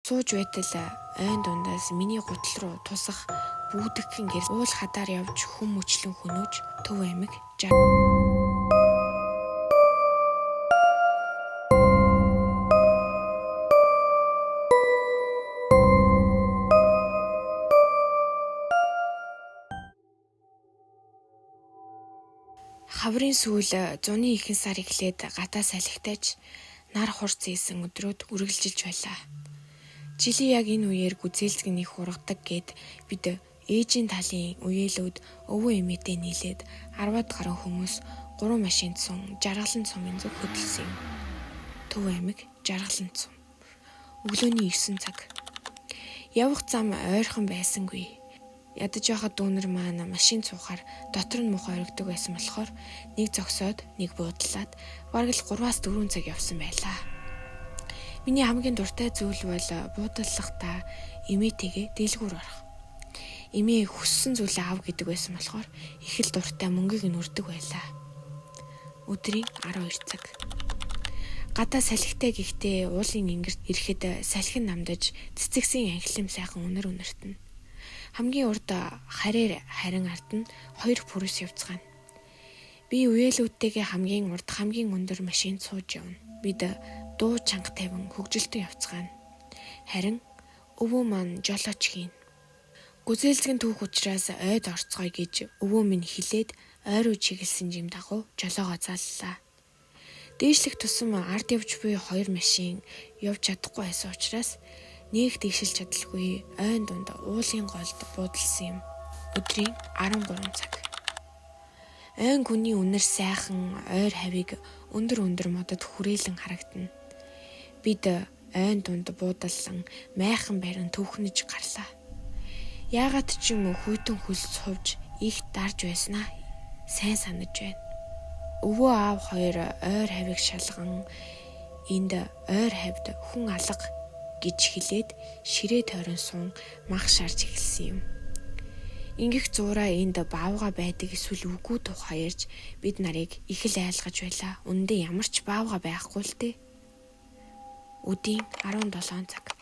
Сууж байтал ойн дундаас миний гутал руу тусах бүүдгхэн гэр уул хадаар явж хүм мөчлөн хөнөөж Төв аймаг хаврын сүүл зуны ихэнх сар эхлээд гатаа салхитаж нар хурц ийсэн өдрүүд үргэлжилж байлаа. Жилийн яг энэ үеэр гүзээлцэг нэг хургадаг гэд бид ээжийн талын үеэлүүд өвөө эмээтэй нийлээд 10-аад гаруй хүмүүс 3 машинд сун жаргалан цумын зүг хөдөлсөн юм. Төв аймаг жаргалан цум. Өглөөний 9 цаг. Явах зам ойрхон байсангүй. Ядаж байхад дүүнер маань машин цуухаар дотор нь муухай орогдог байсан болохоор нэг зогсоод нэг буудлаад бараг л 3-4 цаг явсан байлаа. Миний хамгийн дуртай зүйл бол буудаллахдаа эмээтэйгээ дэлгүүр орох. Эмээ хүссэн зүйлээ ав гэдэг байсан болохоор их л дуртай мөнгийг нь үрдэг байлаа. Өдрийн 12 цаг. Гадаа салхитай гэхдээ уулын ингэрт ирэхэд салхин намдаж цэцэгсийн анхлам сайхан үнэртэн. Хамгийн урд харин ард нь 2 пүрэс явцгаана. Би үеэлүүдтэйгээ хамгийн урд хамгийн өндөр машин сууж явна. Бид дуу чанга тавин хөгжилтөн явцгаана. Харин өвөө маань жолооч хийн. Гүзээлцгэн түүх учраас ойд орцгоё гэж өвөө минь хэлээд ойруу чиглэсэн жим дагуу жолоогоо заллаа. Дээшлэх тусам ард явж буй 2 машин явж чадахгүй байсан учраас нэг дэвшилж чадалгүй ойн дунд уулын голд буудалсан юм. Өдрийн 13 цаг. Ойн гүний үнэр сайхан ойр хавийг өндөр модод хүрээлэн харагдана. Бид ойн дунд буудаллан майхан барин түүхнэж гарлаа. Яагаад ч юм уу хүйтэн хөлс хувж их дарж байснаа сайн санаж байна. Өвөө аав 2 ойр хавийг шалган энд ойр хавьд хүн алга гэж хэлээд ширээ тойрон сун мах шарж эхэлсэн юм. Ингэх зураа энд баавга байдаг эсвэл үгүй тухай ярьж бид нарыг их л айлгаж байлаа. Үндэ ямар ч баавга байхгүй л дээ. Өдийн 17 цаг.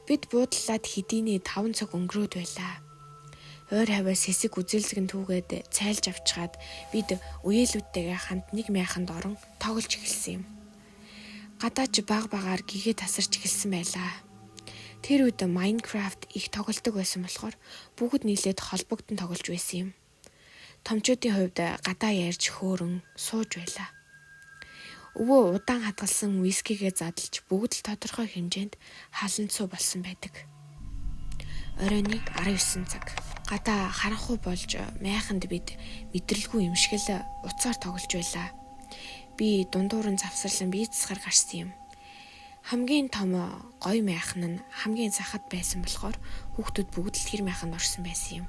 Бид буудлаад хэдийнэ 5 цаг өнгөрөөд байлаа. Ойр хавьяас хэсэг үзэлцгэн түүгээд цайлж авчгаад бид үеэлүүдтэйгээ хамт нэг майханд орон тоглож эхэлсэн юм. Гадаач баг-багаар гэгээ тасарч эхэлсэн байлаа. Тэр үед Minecraft их тоглодог байсан болохоор бүгд нийлээд холбогдсон тоглож байсан юм. Томчуудын хувьд гадаа ярьж хөөрөн сууж байлаа. Өвөө удаан хадгалсан вискигээ задлж бүгд л тодорхой хэмжээнд халанцуу болсон байдаг. Оройн 19 цаг. Гадаа харанхуй болж майханд бид мэдрэлгүй юм шиг л уцаар тоглож байлаа. Би дундууран завсарлан бие засгаар гарсан юм. Хамгийн том гой майхан нь хамгийн захад байсан болохоор хүүхдүүд бүгд л тэр майханд орсон байсан юм.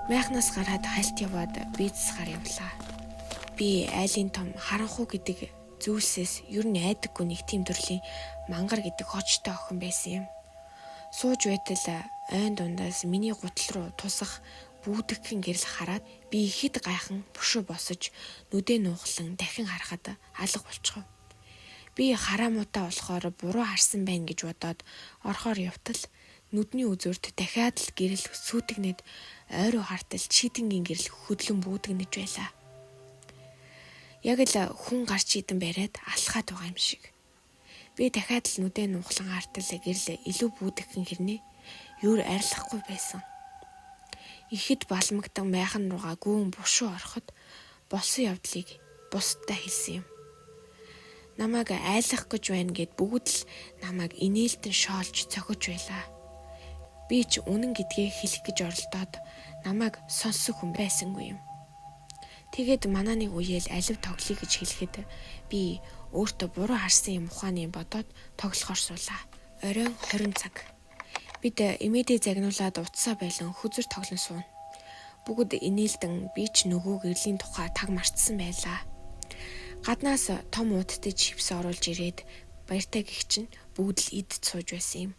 Майхнаас гараад хальт яваад бие засгаар явлаа. Би айлын том харанхуй гэдэг зүйлсээс ер нь айдаггүй нэг тийм төрлийн мангар гэдэг хочтой охин байсан юм. Сууж байтал ойн дундаас миний гутал руу тусах бүүдгхэн гэрэл хараад би ихэд гайхан бушуу босож нүдээ нуухлан дахин харахад алга болчихов. Би хараа муутай болохоор буруу харсан байна гэж бодоод орхоор явтал нүдний үзүүрт дахиад л гэрэл сүйтгэнэд ойроо хартал чийдэнгийн гэрэл хөдлөн бүүдгэнэж байлаа. Яг л хүн гарч идэн бариад алхаад байгаа юм шиг. Би дахиад л нүдээ нуухлан хартал гэрэл илүү бүүдгхэн хэрнээ юур арилахгүй байсан. Ихэд балмагдан майхан руугаа гүүн бушуу ороход болсон явдлыг бусдад хэлсэн юм. Намайг айлах гэж байна гэд бүгд л намайг инээлтэн шоолж цохиж байлаа. Би ч үнэн гэдгээ хэлэх гэж оролдоод намайг сонсох хүн байсангүй юм. Тэгээд манаа нэг үеэл алив тоглоё гэж хэлэхэд би өөртөө буруу харсан юм ухааны бодоод тоглохоор суулаа. Оройн 20 цаг. Бид эмээдээ загнуулаад утсаа байлан хүзэр тоглон сууна. Бүгд инээлдэн би ч нөгөө гэрлийн тухай таг мартсан байлаа. Гаднаас том ууттай чипс оруулж ирээд баяртай гих чинь бүгд л идд сууж байсан юм.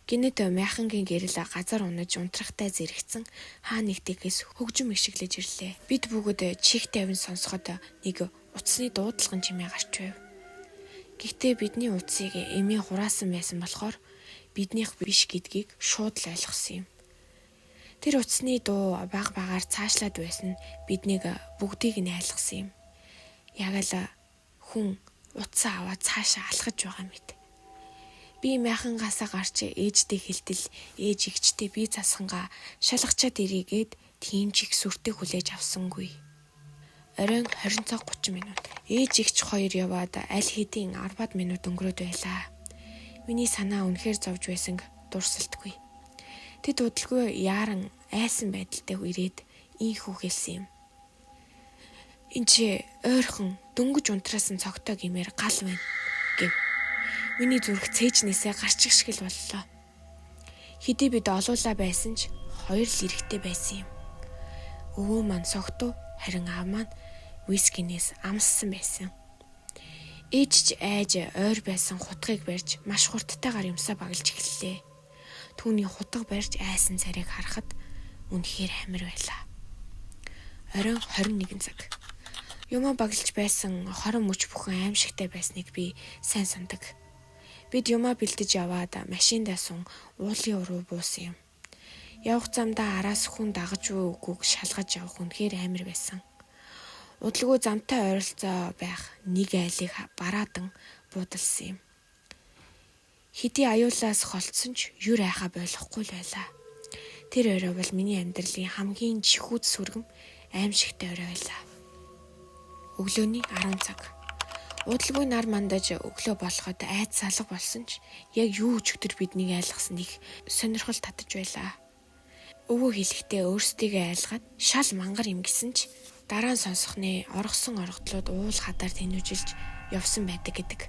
Гинэт майхангийн гэрэл газар унаж унтрахтай зэрэгцэн хаа нэгтгээс хөгжим ишиглэж ирлээ. Бид бүгд чих тавин сонсоход нэг утасны дуудлагын чимээ гарч байв. Гэхдээ бидний утсыг эмээ хураасан байсан болохоор биднийх биш гэдгийг шууд л ойлгосон юм. Тэр утасны дуу баг багаар цаашлаад байсан нь биднийг бүгдийг нь айлгсан юм. Яг л хүн утсаа аваад цаашаа алхаж байгаа мэт. Би майхангаасаа гарч ээжтэй хэлтэл ээж игчтэй би засхангаа шалгачаад ирийгээд тийм ч их сүртэй хүлээж авсангүй. Оройн 20 цаг 30 минут. Ээж игч хоёр яваад аль хэдийн 10 минут өнгөрөөд байлаа. Миний санаа үнэхээр зовж байсан дурсалтгүй. Тэд удалгүй яаран айсан байдалтай ирээд ийхүү хэлсэн юм. Энд чи ойрхон дөнгөж унтраасан цогтой гэмээр гал байна гэв. Миний зүрх цээжнээсээ гарчих шиг л боллоо. Хэдий бид олуулаа байсан ч хоёр л эрэхтэй байсан юм. Өвөө маань согтуу, харин аав маань вискинээс амссан байсан. Ээж ч айж ойр байсан хутгийг барьж маш хурдтайгаар юмсаа багалж эхэллээ. Түүний хутга барьж айсан царайг харахад үнэхээр амир байлаа. Оройн 21 цаг. Юмаа багалж байсан хорон мөч бүхэн аимшигтай байсныг би сайн сандаг. Бид юмаа бэлдэж яваад машиндаа сун уулын уруу буусан юм. Явах замдаа араас хүн дагаж буй үгүйг шалгаж явах үнэхээр амир байсан. Удалгүй замтай ойролцоо байх нэг айлыг бараадан буудалсан юм. Хэдий аюулаас холдсон ч юр айхаа болохгүй л байлаа. Тэр орой бол миний амьдралын хамгийн чихүүд сүргэм аимшигтай орой байлаа. Өглөөний 10 цаг. Удалгүй нар мандаж өглөө болоход айц салга болсон ч яг юу өчигдөр биднийг айлгасан их сонирхол татаж байлаа. Өвөө хэлэхдээ өөрсдийгөө айлгаад шал мангар юм гисэн ч дараа нь сонсохны оргосон оргодлууд уул хадаар тэнүүжилж явсан байдаг гэдэг.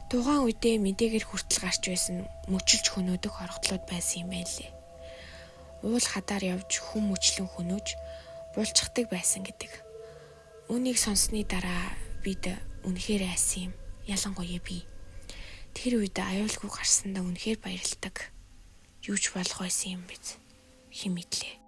Тухайн үедээ мэдээгээр хүртэл гарч байсан мөчилж хөнөөдөх оргодлууд байсан юм байлээ. Уул хадаар явж хүм мөчлөн хөнөөж булчхдаг байсан гэдэг. Үүнийг сонссны дараа бид үнэхээр айсан юм. Ялангуяа би. Тэр үед аюулгүй гарсандаа үнэхээр баярлагдав. Юу ч болох байсан юм биз. Хэн мэдлээ.